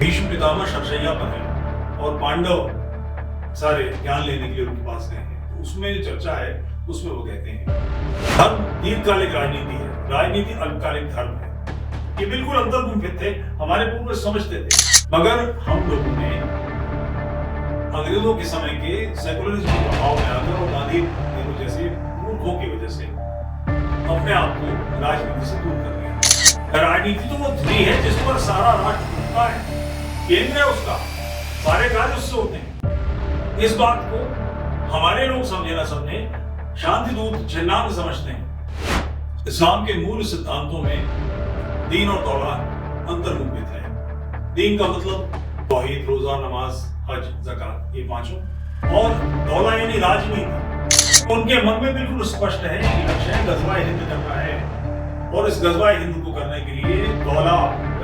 भीष्म पितामह शरशैया पर हैं और पांडव सारे ज्ञान लेने के लिए उनके पास गए हैं। तो उसमें जो चर्चा है उसमें वो कहते हैं धर्म दीर्घकालिक राजनीति है, राजनीति अल्पकालिक धर्म है। ये बिल्कुल अंतर्मुखी थे, हमारे पूर्वज समझते थे, मगर हम लोगों ने अंग्रेजों के समय के सेकुलरिज्म के प्रभाव में आकर और गांधी नेहरू जैसे मूर्खों की वजह से अपने आप को राजनीति से दूर कर लिया। राजनीति तो वो धुरी है जिस पर सारा राष्ट्र घूमता है, केंद्र है उसका, सारे कार्य उससे होते हैं। इस बात को हमारे लोग समझे ना समझे शांति दूत छिन्नांग समझते हैं। इस्लाम के मूल सिद्धांतों में दीन और दौला अंतर्मुखित है। दीन का मतलब तौहीद, रोजा, नमाज, हज, ज़कात, ये पांचों, और दौला यानी राजनीति। उनके मन में बिल्कुल स्पष्ट है कि लक्ष्य है गज़वाए हिंद करना है, और इस गज़वाए हिंद को करने के लिए दौला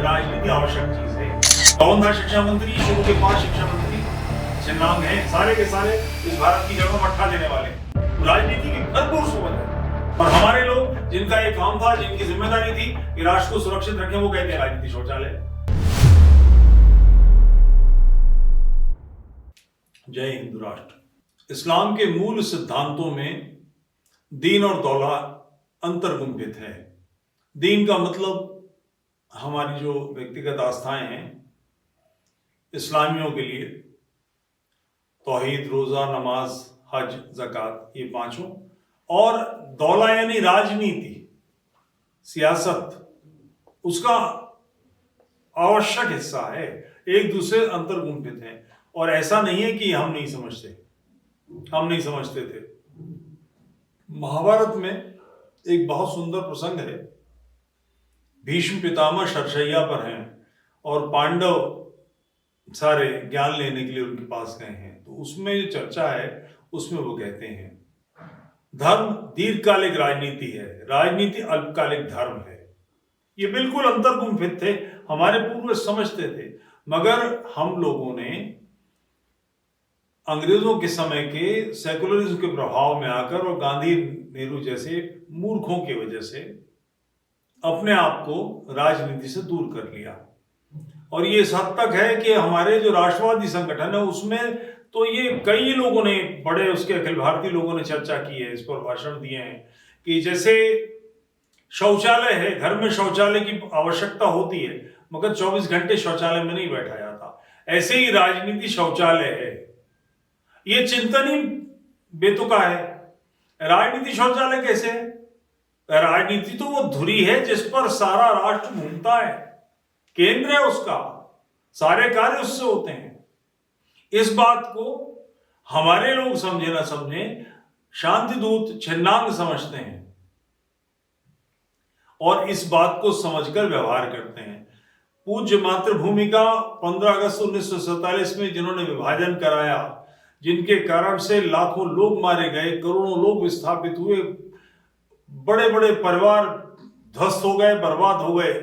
राजनीति आवश्यक चीज है। कौन था शिक्षा मंत्री? शुरू के 5 शिक्षा मंत्री छिन्नांग हैं, सारे के सारे इस भारत की जड़ों में मट्ठा देने वाले। राजनीति की भरपूर समझ है, और हमारे लोग जिनका एक काम था, जिनकी जिम्मेदारी थी कि राष्ट्र को सुरक्षित रखें, वो कहते हैं राजनीति शौचालय। जय हिंद राष्ट्र। इस्लाम के मूल सिद्धांतों में दीन और दौला अंतर्गुंफित है। दीन का मतलब हमारी जो व्यक्तिगत आस्थाएं हैं, इस्लामियों के लिए तौहीद, रोजा, नमाज, हज, ज़कात, ये पांचों, और दौला यानी राजनीति, सियासत, उसका आवश्यक हिस्सा है। एक दूसरे अंतर्गुंफित हैं, और ऐसा नहीं है कि हम नहीं समझते थे। महाभारत में एक बहुत सुंदर प्रसंग है। भीष्म पितामह शरशैया पर हैं और पांडव सारे ज्ञान लेने के लिए उनके पास गए हैं। तो उसमें जो चर्चा है उसमें वो कहते हैं धर्म दीर्घकालिक राजनीति है, राजनीति अल्पकालिक धर्म है। ये बिल्कुल अंतर्गुंफित थे, हमारे पूर्वज समझते थे, मगर हम लोगों ने अंग्रेजों के समय के सेकुलरिज्म के प्रभाव में आकर और गांधी नेहरू जैसे मूर्खों की वजह से अपने आप को राजनीति से दूर कर लिया। और ये इस हद तक है कि हमारे जो राष्ट्रवादी संगठन है उसमें तो ये कई लोगों ने, बड़े उसके अखिल भारतीय लोगों ने चर्चा की है, इस पर भाषण दिए हैं कि जैसे शौचालय है, घर में शौचालय की आवश्यकता होती है, मगर 24 घंटे शौचालय में नहीं बैठा जाता, ऐसे ही राजनीति शौचालय है। ये चिंतन ही बेतुका है। राजनीति शौचालय कैसे है? राजनीति तो वो धुरी है जिस पर सारा राष्ट्र घूमता है, केंद्र है उसका, सारे कार्य उससे होते हैं। इस बात को हमारे लोग समझे ना समझे शांति दूत छिन्नांग समझते हैं, और इस बात को समझकर व्यवहार करते हैं। पूज्य मातृभूमि का 15 अगस्त 1947 में जिन्होंने विभाजन कराया, जिनके कारण से लाखों लोग मारे गए, करोड़ों लोग विस्थापित हुए, बड़े बड़े परिवार ध्वस्त हो गए, बर्बाद हो गए,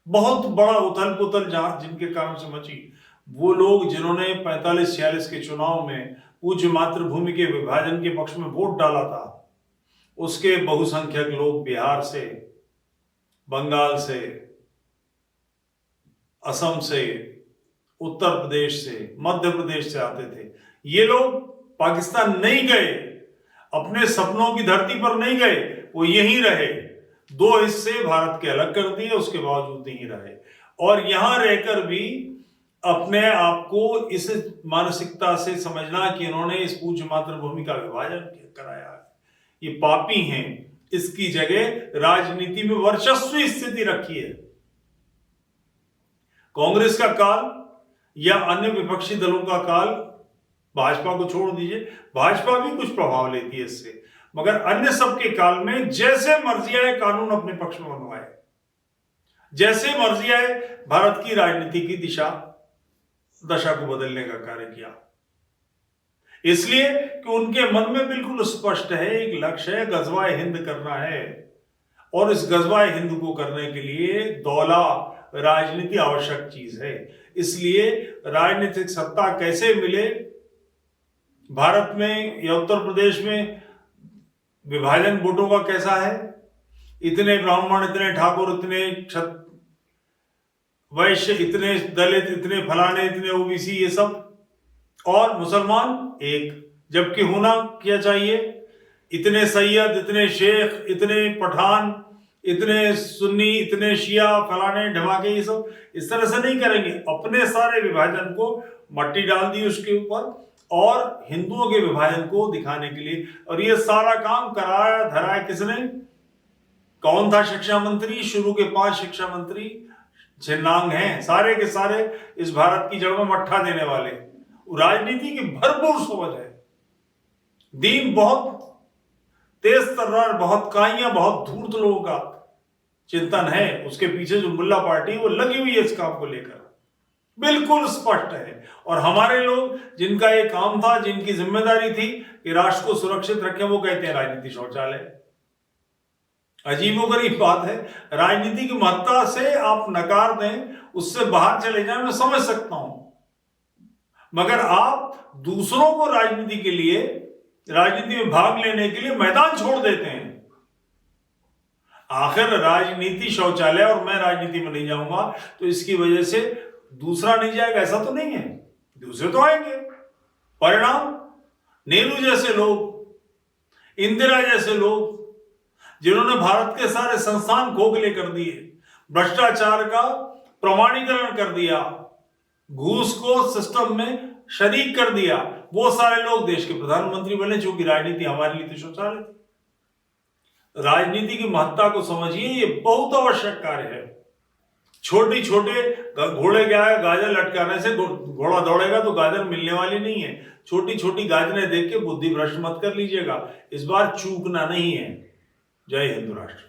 बहुत बड़ा उथल पुथल जिनके कारण से मची, वो लोग जिन्होंने 45-46 के चुनाव में पूज्य मातृभूमि के विभाजन के पक्ष में वोट डाला था, उसके बहुसंख्यक लोग बिहार से, बंगाल से, असम से, उत्तर प्रदेश से, मध्य प्रदेश से आते थे। ये लोग पाकिस्तान नहीं गए, अपने सपनों की धरती पर नहीं गए, वो यहीं रहे। 2 हिस्से भारत के अलग कर दिए, उसके बावजूद यहीं रहे, और यहां रहकर भी अपने आप को इस मानसिकता से समझना कि इन्होंने इस पूज्य मातृभूमि का विभाजन कराया है, ये पापी हैं, इसकी जगह राजनीति में वर्चस्वी स्थिति रखी है। कांग्रेस का काल या अन्य विपक्षी दलों का काल, भाजपा को छोड़ दीजिए, भाजपा भी कुछ प्रभाव लेती है इससे, मगर अन्य सबके काल में जैसे मर्जी आए कानून अपने पक्ष में बनवाए, जैसे मर्जी आए भारत की राजनीति की दशा को बदलने का कार्य किया। इसलिए कि उनके मन में बिल्कुल स्पष्ट है, एक लक्ष्य है, गज़वाए हिंद करना है, और इस गज़वाए हिंद को करने के लिए दौला राजनीति आवश्यक चीज है। इसलिए राजनीतिक सत्ता कैसे मिले भारत में या उत्तर प्रदेश में, विभाजन वोटों का कैसा है, इतने ब्राह्मण, इतने ठाकुर, इतने वैश्य इतने, दलित इतने, फलाने इतने, ओबीसी ये सब, और मुसलमान एक, जबकि होना क्या चाहिए, इतने सैयद, इतने शेख, इतने पठान, इतने सुन्नी, इतने शिया, फलाने ढमाके, ये सब इस तरह से नहीं करेंगे। अपने सारे विभाजन को मट्टी डाल दी उसके ऊपर, और हिंदुओं के विभाजन को दिखाने के लिए, और ये सारा काम कराया धराया किसने, कौन था शिक्षा मंत्री? शुरू के 5 शिक्षा मंत्री छिन्नांग हैं, सारे के सारे इस भारत की जड़ में मट्ठा देने वाले। राजनीति की भरपूर समझ है, दीन बहुत तेज तर्रार, बहुत काइयां, बहुत धूर्त लोगों का चिंतन है। उसके पीछे जो मुल्ला पार्टी वो लगी हुई है इस काम को लेकर, बिल्कुल स्पष्ट है। और हमारे लोग जिनका ये काम था, जिनकी जिम्मेदारी थी कि राष्ट्र को सुरक्षित रखें, वो कहते हैं राजनीति शौचालय। अजीबोगरीब बात है, राजनीति की महत्ता से आप नकार दें, उससे बाहर चले जाएं, मैं समझ सकता हूं, मगर आप दूसरों को राजनीति के लिए, राजनीति में भाग लेने के लिए मैदान छोड़ देते हैं। आखिर राजनीति शौचालय, और मैं राजनीति में नहीं जाऊंगा तो इसकी वजह से दूसरा नहीं जाएगा ऐसा तो नहीं है, दूसरे तो आएंगे। परिणाम, नेहरू जैसे लोग, इंदिरा जैसे लोग, जिन्होंने भारत के सारे संस्थान खोखले कर दिए, भ्रष्टाचार का प्रमाणीकरण कर दिया, घूस को सिस्टम में शरीक कर दिया, वो सारे लोग देश के प्रधानमंत्री बने, जो कि राजनीति हमारे लिए तो शौचालय थी। राजनीति की महत्ता को समझिए, ये बहुत आवश्यक कार्य है। छोटे छोटे घोड़े क्या है, गाजर लटकाने से घोड़ा दौड़ेगा तो गाजर मिलने वाली नहीं है। छोटी छोटी गाजरें देख के बुद्धि भ्रष्ट मत कर लीजिएगा, इस बार चूकना नहीं है। जय हिंद राष्ट्र।